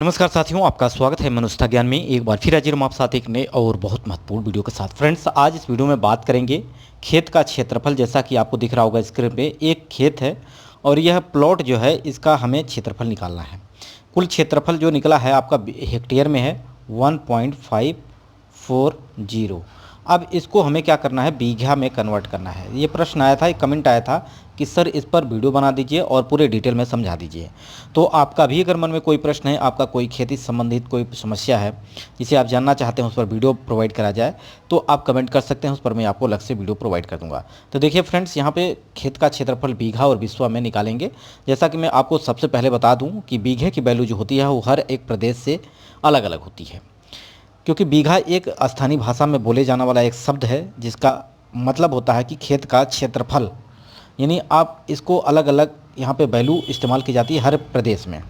नमस्कार साथियों, आपका स्वागत है मनुष्यता ज्ञान में। एक बार फिर हाजिर हूं आप साथ एक नए और बहुत महत्वपूर्ण वीडियो के साथ। फ्रेंड्स, आज इस वीडियो में बात करेंगे खेत का क्षेत्रफल। जैसा कि आपको दिख रहा होगा स्क्रीन पे, एक खेत है और यह प्लॉट जो है इसका हमें क्षेत्रफल निकालना है। कुल क्षेत्रफल जो निकला है आपका हेक्टेयर में है 1.540। अब इसको हमें क्या करना है, बीघा में कन्वर्ट करना है। ये प्रश्न आया था, एक कमेंट आया था कि सर इस पर वीडियो बना दीजिए और पूरे डिटेल में समझा दीजिए। तो आपका भी अगर मन में कोई प्रश्न है, आपका कोई खेती संबंधित कोई समस्या है जिसे आप जानना चाहते हैं, उस पर वीडियो प्रोवाइड करा जाए, तो आप कमेंट कर सकते हैं। उस पर मैं आपको अलग से वीडियो प्रोवाइड कर दूंगा। तो देखिए फ्रेंड्स, यहाँ पे खेत का क्षेत्रफल बीघा और बिस्वा में निकालेंगे। जैसा कि मैं आपको सबसे पहले बता दूँ कि बीघे की वैल्यू जो होती है वो हर एक प्रदेश से अलग अलग होती है, क्योंकि बीघा एक स्थानीय भाषा में बोले जाने वाला एक शब्द है जिसका मतलब होता है कि खेत का क्षेत्रफल। यानी आप इसको अलग अलग यहाँ पे वैल्यू इस्तेमाल की जाती है हर प्रदेश में।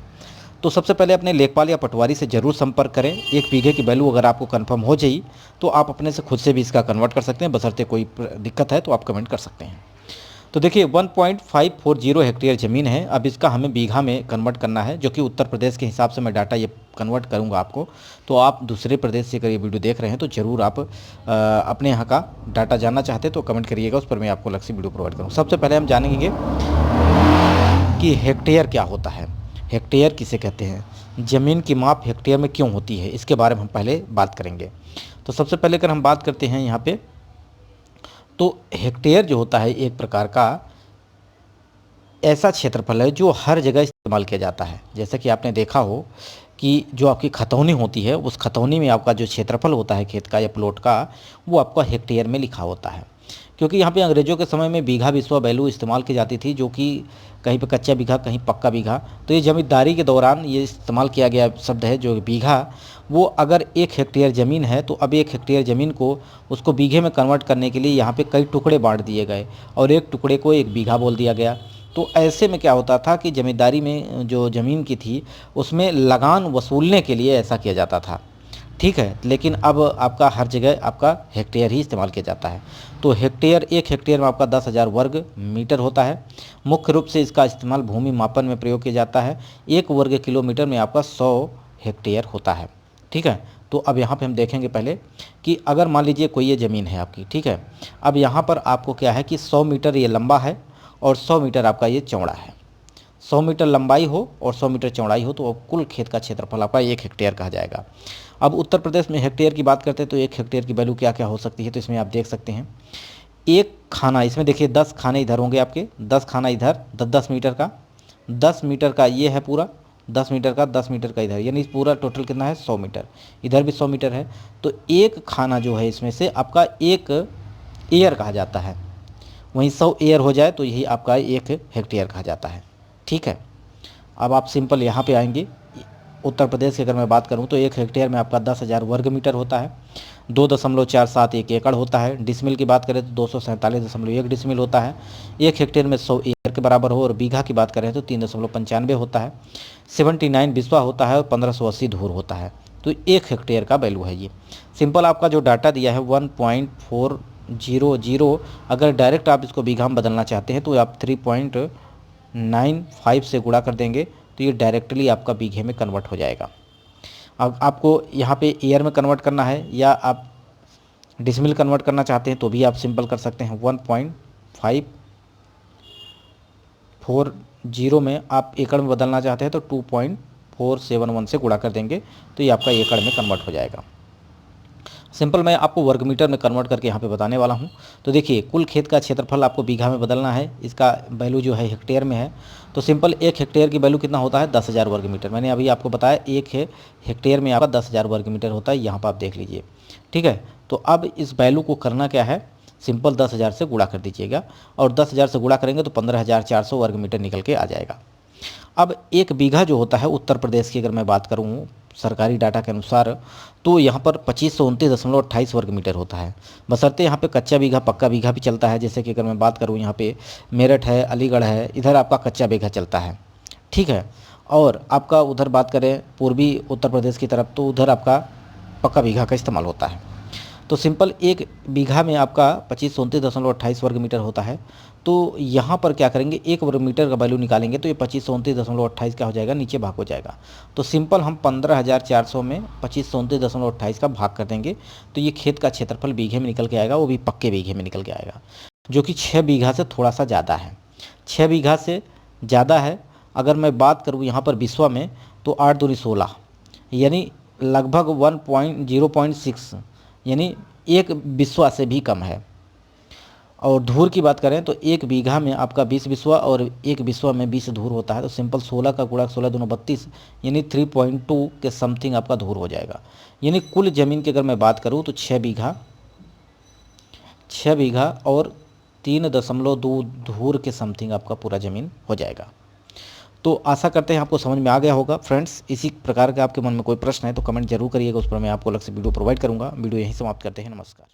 तो सबसे पहले अपने लेखपाल या पटवारी से ज़रूर संपर्क करें। एक बीघे की वैल्यू अगर आपको कंफर्म हो जाए तो आप अपने से खुद से भी इसका कन्वर्ट कर सकते हैं। बशर्ते कोई दिक्कत है तो आप कमेंट कर सकते हैं। तो देखिए 1.540 हेक्टेयर ज़मीन है। अब इसका हमें बीघा में कन्वर्ट करना है, जो कि उत्तर प्रदेश के हिसाब से मैं डाटा ये कन्वर्ट करूंगा आपको। तो आप दूसरे प्रदेश से अगर ये वीडियो देख रहे हैं तो ज़रूर आप अपने यहाँ का डाटा जानना चाहते हैं तो कमेंट करिएगा, उस पर मैं आपको अलग से वीडियो प्रोवाइड करूँगा। सबसे पहले हम जानेंगे कि हेक्टेयर क्या होता है, हेक्टेयर किसे कहते हैं, ज़मीन की माप हेक्टेयर में क्यों होती है, इसके बारे में हम पहले बात करेंगे। तो सबसे पहले अगर हम बात करते हैं यहाँ पे, तो हेक्टेयर जो होता है एक प्रकार का ऐसा क्षेत्रफल है जो हर जगह इस्तेमाल किया जाता है। जैसे कि आपने देखा हो कि जो आपकी खतौनी होती है, उस खतौनी में आपका जो क्षेत्रफल होता है खेत का या प्लॉट का, वो आपका हेक्टेयर में लिखा होता है। क्योंकि यहाँ पे अंग्रेज़ों के समय में बीघा बिस्वा वैल्यू इस्तेमाल की जाती थी, जो कि कहीं पे कच्चा बीघा कहीं पक्का बीघा। तो ये जमींदारी के दौरान ये इस्तेमाल किया गया शब्द है जो बीघा। वो अगर 1 हेक्टेयर ज़मीन है तो अब 1 हेक्टेयर ज़मीन को उसको बीघे में कन्वर्ट करने के लिए यहाँ पे कई टुकड़े बांट दिए गए और एक टुकड़े को एक बीघा बोल दिया गया। तो ऐसे में क्या होता था कि ज़मींदारी में जो ज़मीन की थी उसमें लगान वसूलने के लिए ऐसा किया जाता था, ठीक है। लेकिन अब आपका हर जगह आपका हेक्टेयर ही इस्तेमाल किया जाता है। तो हेक्टेयर, 1 हेक्टेयर में आपका 10,000 वर्ग मीटर होता है। मुख्य रूप से इसका इस्तेमाल भूमि मापन में प्रयोग किया जाता है। 1 वर्ग किलोमीटर में आपका 100 हेक्टेयर होता है, ठीक है। तो अब यहाँ पे हम देखेंगे पहले कि अगर मान लीजिए कोई ये ज़मीन है आपकी, ठीक है। अब यहाँ पर आपको क्या है कि 100 मीटर ये लंबा है और 100 मीटर आपका ये चौड़ा है। 100 मीटर लंबाई हो और 100 मीटर चौड़ाई हो तो कुल खेत का क्षेत्रफल आपका 1 हेक्टेयर कहा जाएगा। अब उत्तर प्रदेश में हेक्टेयर की बात करते हैं तो 1 हेक्टेयर की वैल्यू क्या क्या हो सकती है, तो इसमें आप देख सकते हैं एक खाना, इसमें देखिए 10 खाने इधर होंगे आपके, 10 खाना इधर, 10 मीटर का, 10 मीटर का ये है पूरा, 10 मीटर का, 10 मीटर का इधर, यानी पूरा टोटल कितना है 100 मीटर। इधर भी 100 मीटर है। तो एक खाना जो है इसमें से आपका एक एयर कहा जाता है। वहीं 100 एयर हो जाए तो यही आपका 1 हेक्टेयर कहा जाता है, ठीक है। अब आप सिंपल यहाँ पे आएंगे, उत्तर प्रदेश की अगर मैं बात करूँ तो 1 हेक्टेयर में आपका 10,000 वर्ग मीटर होता है। 2.471 एकड़ होता है। डिसमिल की बात करें तो 247.1 डिसमिल होता है। 1 हेक्टेयर में 100 एकर के बराबर हो। और बीघा की बात करें तो 3.95 होता है। 79 बिस्वा होता है और 1580 धूर होता है। तो 1 हेक्टेयर का वैल्यू है ये। सिंपल आपका जो डाटा दिया है 1.400, अगर डायरेक्ट आप इसको बीघा में बदलना चाहते हैं तो आप 3.95 से गुणा कर देंगे तो ये डायरेक्टली आपका बीघे में कन्वर्ट हो जाएगा। अब आपको यहाँ पे एयर में कन्वर्ट करना है या आप डिसमिल कन्वर्ट करना चाहते हैं तो भी आप सिंपल कर सकते हैं। 1.540 में आप एकड़ में बदलना चाहते हैं तो 2.471 से गुणा कर देंगे तो ये आपका एकड़ में कन्वर्ट हो जाएगा। सिंपल मैं आपको वर्ग मीटर में कन्वर्ट करके यहाँ पे बताने वाला हूँ। तो देखिए कुल खेत का क्षेत्रफल आपको बीघा में बदलना है, इसका वैल्यू जो है हेक्टेयर में है। तो सिंपल 1 हेक्टेयर की वैल्यू कितना होता है 10,000 वर्ग मीटर। मैंने अभी आपको बताया 1 हेक्टेयर में आपका 10,000 वर्ग मीटर होता है, यहाँ पर आप देख लीजिए, ठीक है। तो अब इस वैल्यू को करना क्या है, सिंपल 10,000 से गुणा कर दीजिएगा और 10,000 से गुणा करेंगे तो 15,400 वर्ग मीटर निकल के आ जाएगा। अब एक बीघा जो होता है उत्तर प्रदेश की अगर मैं बात करूँ सरकारी डाटा के अनुसार तो यहाँ पर 2529.28 वर्ग मीटर होता है। बशर्ते यहाँ पे कच्चा बीघा पक्का बीघा भी चलता है। जैसे कि अगर मैं बात करूँ यहाँ पे मेरठ है, अलीगढ़ है, इधर आपका कच्चा बीघा चलता है, ठीक है। और आपका उधर बात करें पूर्वी उत्तर प्रदेश की तरफ तो उधर आपका पक्का बीघा का इस्तेमाल होता है। तो सिंपल 1 बीघा में आपका 2529.28 वर्ग मीटर होता है। तो यहाँ पर क्या करेंगे, 1 वर्ग मीटर का वैल्यू निकालेंगे तो ये 2529.28 क्या हो जाएगा, नीचे भाग हो जाएगा। तो सिंपल हम 15,400 में 2529.28 का भाग कर देंगे तो ये खेत का क्षेत्रफल बीघे में निकल के आएगा, वो भी पक्के बीघे में निकल के आएगा, जो कि 6 बीघा से थोड़ा सा ज़्यादा है। 6 बीघा से ज़्यादा है। अगर मैं बात करूँ यहाँ पर बिस्वा में तो 8 दूनी 16 यानी लगभग 0.6 यानी 1 बिस्वा से भी कम है। और धूर की बात करें तो 1 बीघा में आपका 20 बिस्वा और 1 बिस्वा में 20 धूर होता है। तो सिंपल 16 का गुणा 16 दूनी 32 यानी 3.2 के समथिंग आपका धूर हो जाएगा। यानी कुल ज़मीन की अगर मैं बात करूँ तो 6 बीघा और 3.2 धूर के समथिंग आपका पूरा ज़मीन हो जाएगा। तो आशा करते हैं आपको समझ में आ गया होगा फ्रेंड्स। इसी प्रकार का आपके मन में कोई प्रश्न है तो कमेंट जरूर करिएगा, उस पर मैं आपको अलग से वीडियो प्रोवाइड करूंगा। वीडियो यहीं समाप्त करते हैं। नमस्कार।